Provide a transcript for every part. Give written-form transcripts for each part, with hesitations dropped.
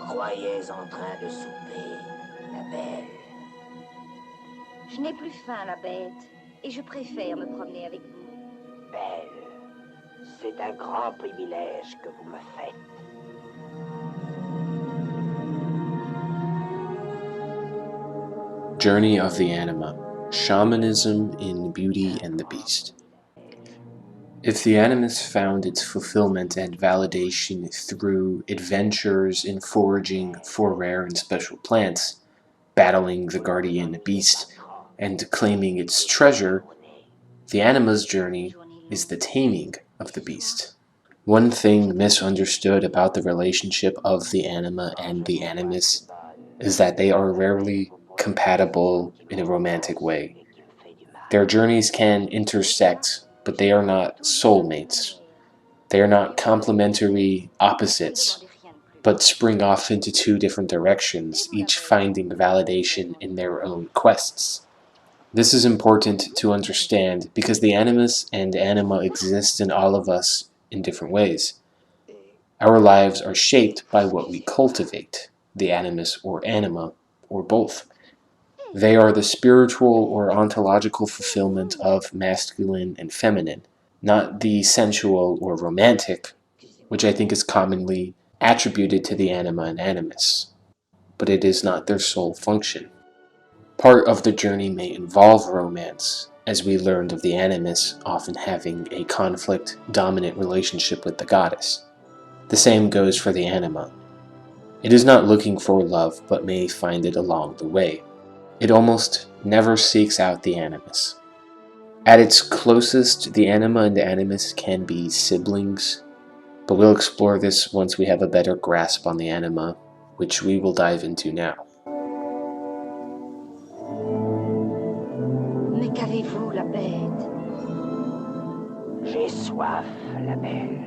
croyais en train de souper, la belle. Je n'ai plus faim, la bête, et je préfère me promener avec vous. Belle, c'est un grand privilège que vous me faites. Journey of the Anima, Shamanism in Beauty and the Beast. If the Animus found its fulfillment and validation through adventures in foraging for rare and special plants, battling the guardian beast, and claiming its treasure, the Anima's journey is the taming of the beast. One thing misunderstood about the relationship of the Anima and the Animus is that they are rarely compatible in a romantic way. Their journeys can intersect, but they are not soulmates. They are not complementary opposites, but spring off into two different directions, each finding validation in their own quests. This is important to understand because the Animus and Anima exist in all of us in different ways. Our lives are shaped by what we cultivate, the Animus or Anima, or both. They are the spiritual or ontological fulfillment of masculine and feminine, not the sensual or romantic, which I think is commonly attributed to the Anima and Animus, but it is not their sole function. Part of the journey may involve romance, as we learned of the Animus often having a conflict-dominant relationship with the goddess. The same goes for the Anima. It is not looking for love, but may find it along the way. It almost never seeks out the Animus. At its closest, the Anima and the Animus can be siblings, but we'll explore this once we have a better grasp on the Anima, which we will dive into now. Mais qu'avez-vous, la bête? J'ai soif, la belle.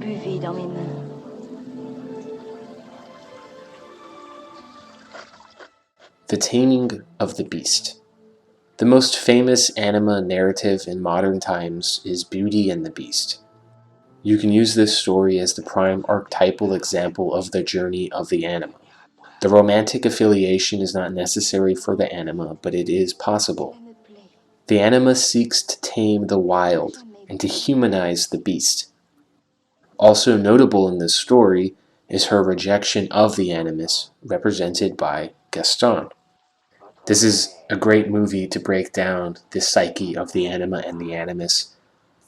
Buvez dans mes mains. The Taming of the Beast. The most famous Anima narrative in modern times is Beauty and the Beast. You can use this story as the prime archetypal example of the journey of the Anima. The romantic affiliation is not necessary for the Anima, but it is possible. The Anima seeks to tame the wild and to humanize the beast. Also notable in this story is her rejection of the Animus, represented by Gaston. This is a great movie to break down the psyche of the Anima and the Animus.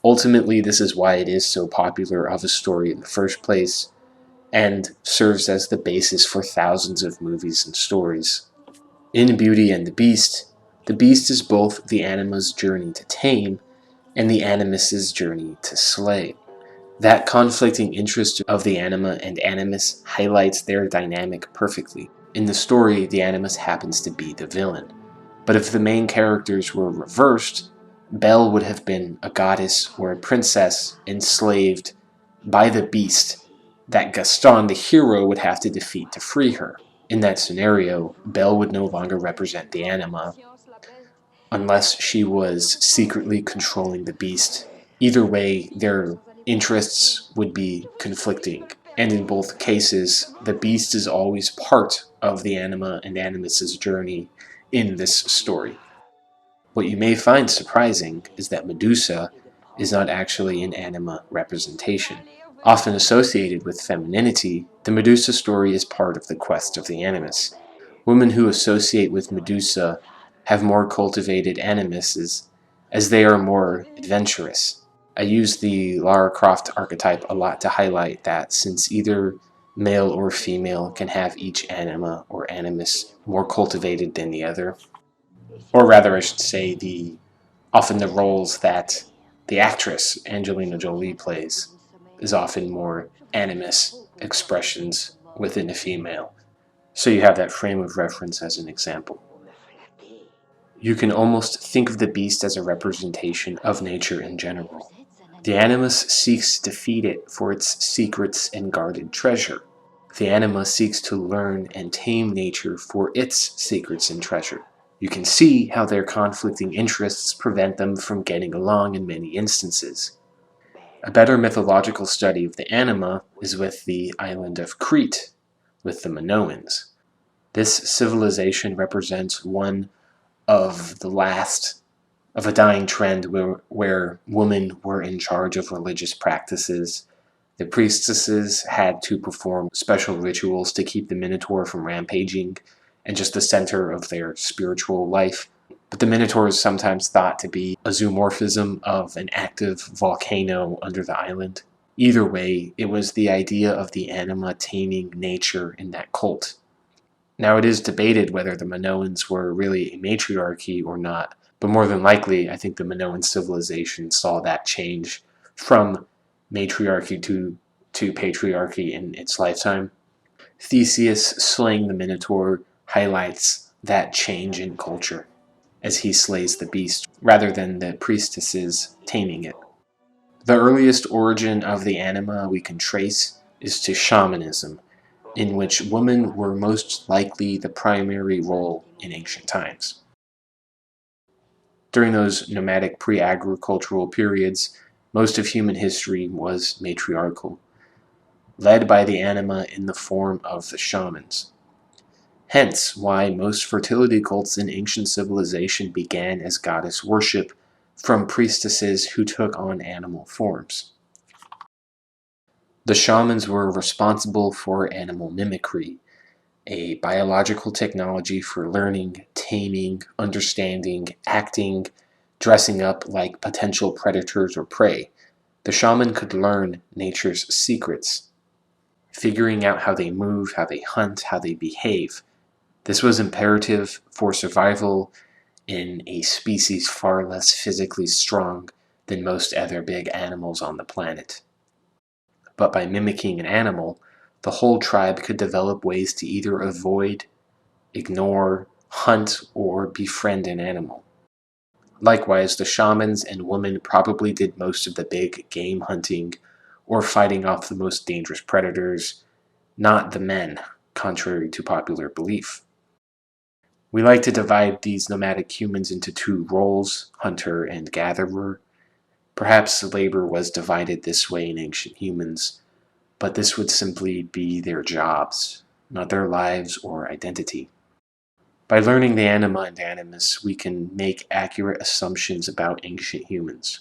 Ultimately, this is why it is so popular of a story in the first place, and serves as the basis for thousands of movies and stories. In Beauty and the Beast is both the Anima's journey to tame and the Animus's journey to slay. That conflicting interest of the Anima and Animus highlights their dynamic perfectly. In the story, the Animus happens to be the villain. But if the main characters were reversed, Belle would have been a goddess or a princess enslaved by the beast that Gaston, the hero, would have to defeat to free her. In that scenario, Belle would no longer represent the Anima unless she was secretly controlling the beast. Either way, their interests would be conflicting, and in both cases, the beast is always part of the Anima and Animus's journey in this story. What you may find surprising is that Medusa is not actually an Anima representation. Often associated with femininity, the Medusa story is part of the quest of the Animus. Women who associate with Medusa have more cultivated animuses, as they are more adventurous. I use the Lara Croft archetype a lot to highlight that since either male or female can have each anima or animus more cultivated than the other, or rather I should say often the roles that the actress Angelina Jolie plays is often more animus expressions within a female. So you have that frame of reference as an example. You can almost think of the beast as a representation of nature in general. The Animus seeks to feed it for its secrets and guarded treasure. The Anima seeks to learn and tame nature for its secrets and treasure. You can see how their conflicting interests prevent them from getting along in many instances. A better mythological study of the Anima is with the island of Crete, with the Minoans. This civilization represents one of the last of a dying trend where women were in charge of religious practices. The priestesses had to perform special rituals to keep the Minotaur from rampaging and just the center of their spiritual life. But the Minotaur is sometimes thought to be a zoomorphism of an active volcano under the island. Either way, it was the idea of the Anima taming nature in that cult. Now, it is debated whether the Minoans were really a matriarchy or not, but more than likely, I think the Minoan civilization saw that change from matriarchy to patriarchy in its lifetime. Theseus slaying the Minotaur highlights that change in culture as he slays the beast, rather than the priestesses taming it. The earliest origin of the Anima we can trace is to Shamanism, in which women were most likely the primary role in ancient times. During those nomadic pre-agricultural periods, most of human history was matriarchal, led by the Anima in the form of the shamans. Hence why most fertility cults in ancient civilization began as goddess worship from priestesses who took on animal forms. The shamans were responsible for animal mimicry, a biological technology for learning, taming, understanding, acting, dressing up like potential predators or prey. The shaman could learn nature's secrets, figuring out how they move, how they hunt, how they behave. This was imperative for survival in a species far less physically strong than most other big animals on the planet. But by mimicking an animal, the whole tribe could develop ways to either avoid, ignore, hunt, or befriend an animal. Likewise, the shamans and women probably did most of the big game hunting or fighting off the most dangerous predators, not the men, contrary to popular belief. We like to divide these nomadic humans into two roles, hunter and gatherer. Perhaps labor was divided this way in ancient humans, but this would simply be their jobs, not their lives or identity. By learning the Anima and Animus, we can make accurate assumptions about ancient humans.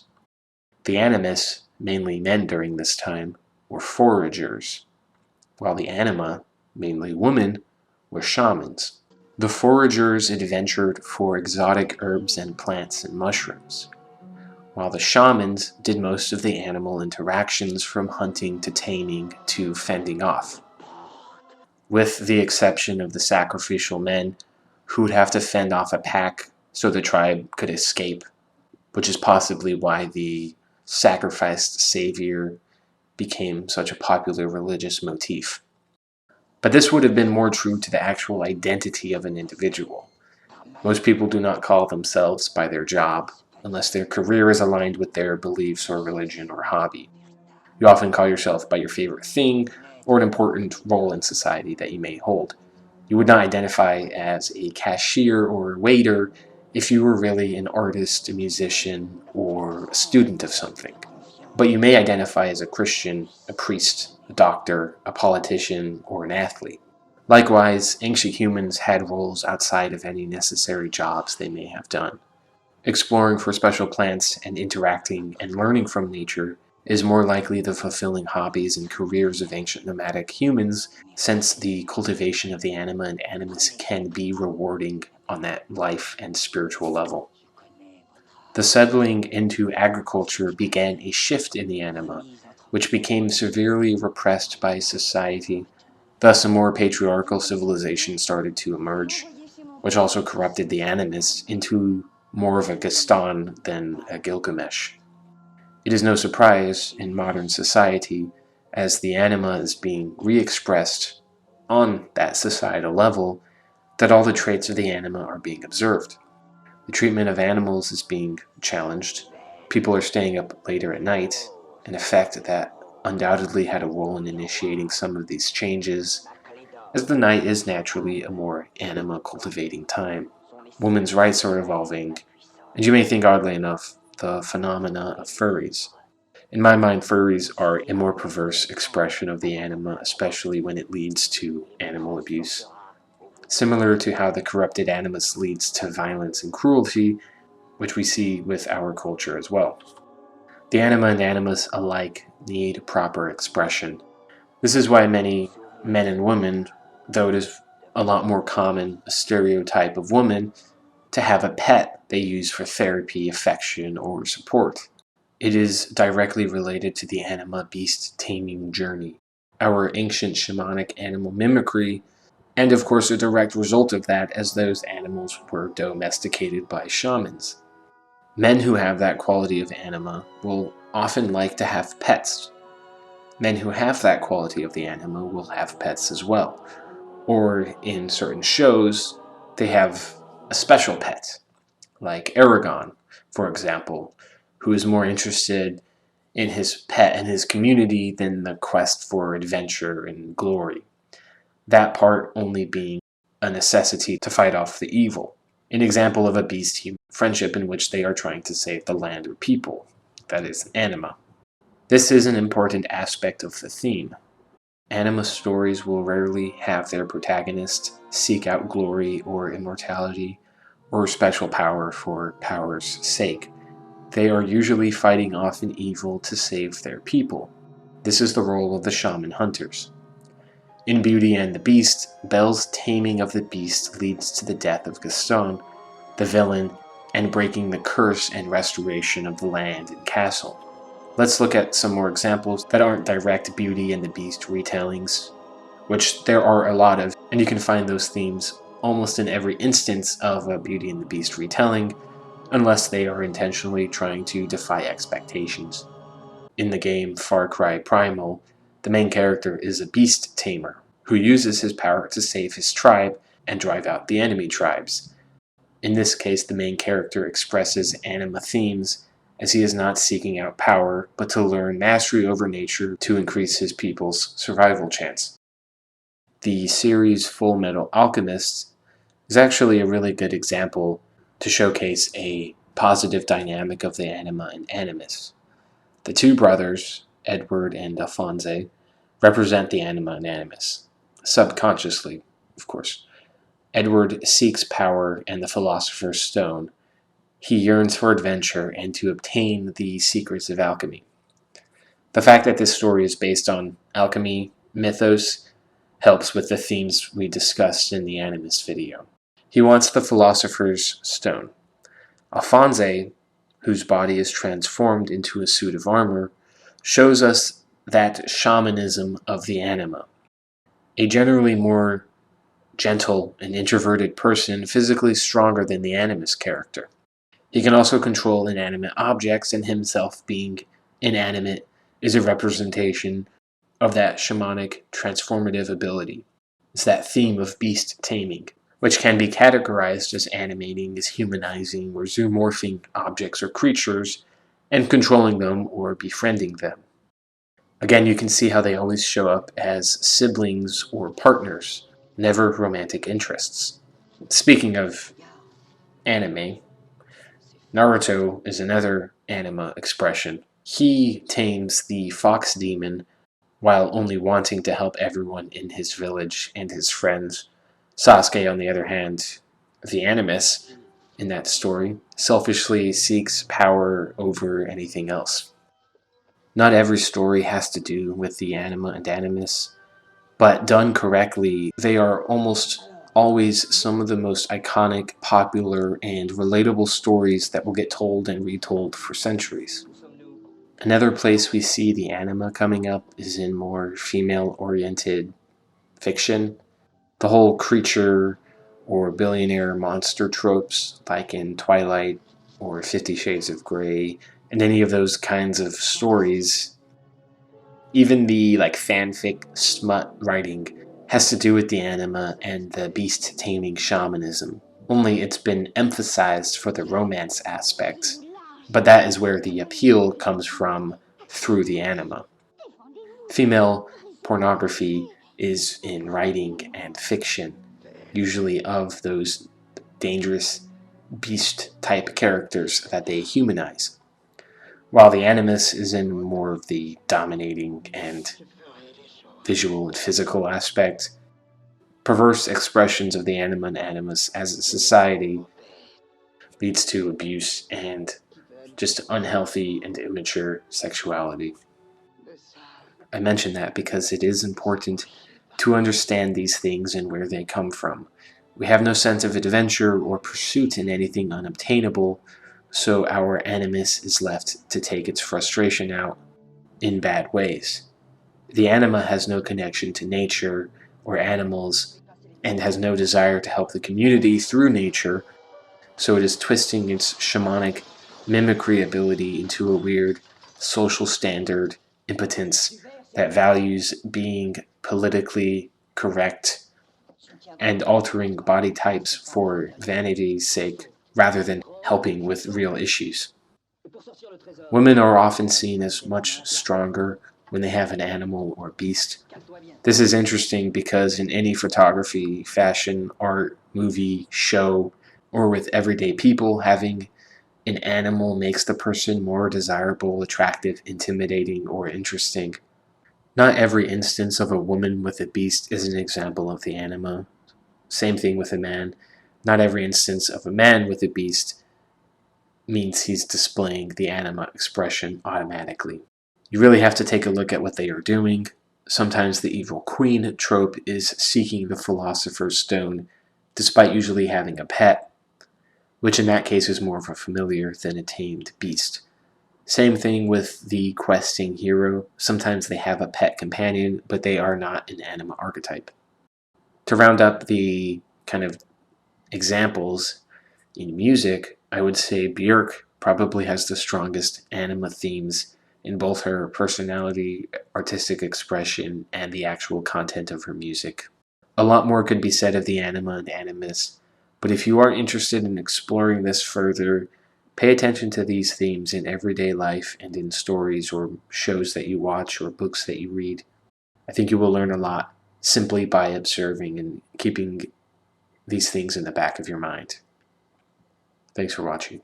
The Animus, mainly men during this time, were foragers, while the Anima, mainly women, were shamans. The foragers adventured for exotic herbs and plants and mushrooms, while the shamans did most of the animal interactions from hunting to taming to fending off, with the exception of the sacrificial men who would have to fend off a pack so the tribe could escape, which is possibly why the sacrificed savior became such a popular religious motif. But this would have been more true to the actual identity of an individual. Most people do not call themselves by their job, unless their career is aligned with their beliefs or religion or hobby. You often call yourself by your favorite thing or an important role in society that you may hold. You would not identify as a cashier or a waiter if you were really an artist, a musician, or a student of something. But you may identify as a Christian, a priest, a doctor, a politician, or an athlete. Likewise, ancient humans had roles outside of any necessary jobs they may have done. Exploring for special plants and interacting and learning from nature is more likely the fulfilling hobbies and careers of ancient nomadic humans, since the cultivation of the Anima and Animus can be rewarding on that life and spiritual level. The settling into agriculture began a shift in the Anima, which became severely repressed by society. Thus, a more patriarchal civilization started to emerge, which also corrupted the Animus into more of a Gaston than a Gilgamesh. It is no surprise in modern society, as the Anima is being re-expressed on that societal level, that all the traits of the Anima are being observed. The treatment of animals is being challenged. People are staying up later at night, an effect that undoubtedly had a role in initiating some of these changes, as the night is naturally a more anima-cultivating time. women's rights are evolving, and you may think, oddly enough, the phenomena of furries. In my mind, furries are a more perverse expression of the anima, especially when it leads to animal abuse. Similar to how the corrupted animus leads to violence and cruelty, which we see with our culture as well. The anima and animus alike need proper expression. This is why many men and women, though it is a lot more common, a stereotype of women, to have a pet they use for therapy, affection, or support. It is directly related to the anima beast taming journey, our ancient shamanic animal mimicry, and of course a direct result of that as those animals were domesticated by shamans. Men who have that quality of anima will often like to have pets. Men who have that quality of the anima will have pets as well. Or in certain shows, they have a special pet, like Aragon, for example, who is more interested in his pet and his community than the quest for adventure and glory. That part only being a necessity to fight off the evil. An example of a beast-human friendship in which they are trying to save the land or people, that is, anima. This is an important aspect of the theme. Anima stories will rarely have their protagonist seek out glory or immortality or special power for power's sake. They are usually fighting off an evil to save their people. This is the role of the shaman hunters. In Beauty and the Beast, Belle's taming of the beast leads to the death of Gaston, the villain, and breaking the curse and restoration of the land and castle. Let's look at some more examples that aren't direct Beauty and the Beast retellings, which there are a lot of, and you can find those themes almost in every instance of a Beauty and the Beast retelling, unless they are intentionally trying to defy expectations. In the game Far Cry Primal, the main character is a beast tamer who uses his power to save his tribe and drive out the enemy tribes. In this case, the main character expresses anima themes as he is not seeking out power, but to learn mastery over nature to increase his people's survival chance. The series Full Metal Alchemist is actually a really good example to showcase a positive dynamic of the anima and animus. The two brothers, Edward and Alphonse, represent the anima and animus, subconsciously, of course. Edward seeks power and the Philosopher's Stone. He yearns for adventure and to obtain the secrets of alchemy. The fact that this story is based on alchemy mythos helps with the themes we discussed in the Animus video. He wants the Philosopher's Stone. Alphonse, whose body is transformed into a suit of armor, shows us that shamanism of the anima. A generally more gentle and introverted person, physically stronger than the animus character. He can also control inanimate objects, and himself being inanimate is a representation of that shamanic transformative ability. It's that theme of beast taming, which can be categorized as animating, as humanizing, or zoomorphing objects or creatures, and controlling them or befriending them. Again, you can see how they always show up as siblings or partners, never romantic interests. Speaking of anime, Naruto is another anima expression. He tames the fox demon while only wanting to help everyone in his village and his friends. Sasuke, on the other hand, the animus in that story, selfishly seeks power over anything else. Not every story has to do with the anima and animus, but done correctly, they are almost always some of the most iconic, popular, and relatable stories that will get told and retold for centuries. Another place we see the anima coming up is in more female-oriented fiction. The whole creature or billionaire monster tropes, like in Twilight or 50 Shades of Grey, and any of those kinds of stories, even the fanfic smut writing has to do with the anima and the beast taming shamanism. Only it's been emphasized for the romance aspect, but that is where the appeal comes from through the anima. Female pornography is in writing and fiction, usually of those dangerous beast-type characters that they humanize, while the Animus is in more of the dominating and visual and physical aspect. Perverse expressions of the Anima and Animus as a society leads to abuse and just unhealthy and immature sexuality. I mention that because it is important to understand these things and where they come from. We have no sense of adventure or pursuit in anything unobtainable, so our Animus is left to take its frustration out in bad ways. The Anima has no connection to nature or animals and has no desire to help the community through nature, so it is twisting its shamanic mimicry ability into a weird social standard impotence that values being politically correct and altering body types for vanity's sake rather than helping with real issues. Women are often seen as much stronger when they have an animal or beast. This is interesting because in any photography, fashion, art, movie, show, or with everyday people, having an animal makes the person more desirable, attractive, intimidating, or interesting. Not every instance of a woman with a beast is an example of the Anima. Same thing with a man. Not every instance of a man with a beast means he's displaying the Anima expression automatically. You really have to take a look at what they are doing. Sometimes the evil queen trope is seeking the philosopher's stone, despite usually having a pet, which in that case is more of a familiar than a tamed beast. Same thing with the questing hero. Sometimes they have a pet companion, but they are not an Anima archetype. To round up the kind of examples in music, I would say Björk probably has the strongest Anima themes in both her personality, artistic expression, and the actual content of her music. A lot more could be said of the Anima and Animus, but if you are interested in exploring this further, pay attention to these themes in everyday life and in stories or shows that you watch or books that you read. I think you will learn a lot simply by observing and keeping these things in the back of your mind. Thanks for watching.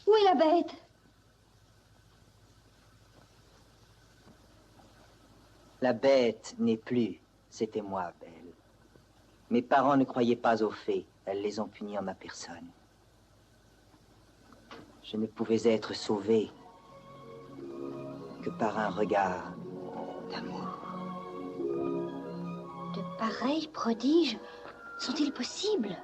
Où est la bête? La bête n'est plus. C'était moi, Belle. Mes parents ne croyaient pas aux fées. Elles les ont punis en ma personne. Je ne pouvais être sauvé que par un regard d'amour. De pareils prodiges sont-ils possibles?